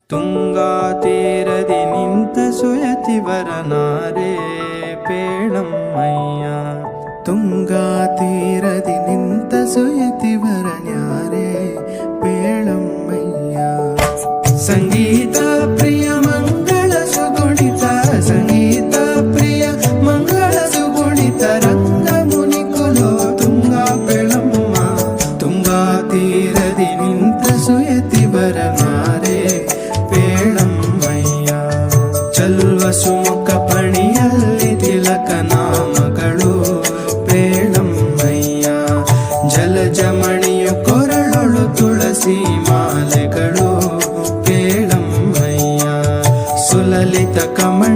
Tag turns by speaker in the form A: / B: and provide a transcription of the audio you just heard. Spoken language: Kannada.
A: ತುಂಗಾ ತೀರದಿ ನಿಂತ ಸುಯತಿವರನಾರೆ ಪೇಳಮ್ಮಯ್ಯ.
B: ತುಂಗಾ ತೀರದಿ ನಿಂತ ಸುಯತಿವರನ್ಯಾರೆ ಪೇಳಮ್ಮಯ್ಯ.
A: ಸಂಗೀತ ಪ್ರಿಯ ಮಂಗಳ ಸುಗುಣಿತ, ಸಂಗೀತ ಪ್ರಿಯ ಮಂಗಳ ಸುಗುಣಿತ, ರಂಗ ಮುನಿ ಕುಲೋ ತುಂಗಾ ಪೇಳಮ್ಮ. ತುಂಗಾ ತೀರದಿ ನಿಂತ ಸುಯತಿವರನಾರೆ ಪೇಳಮ್ಮಯ್ಯ. ಚಲ್ವ ಸುಮುಖ ಪಣಿಯಲ್ಲಿ ತಿಲಕ ನಾಮಗಳು ಪೇಳಮ್ಮಯ್ಯ. ಜಲಜಮಣಿಯು ಕೊರಳೊಳು ತುಳಸಿ ಮಾಲೆಗಳು ಪೇಳಮ್ಮಯ್ಯ. ಸುಲಲಿತ ಕಮಲ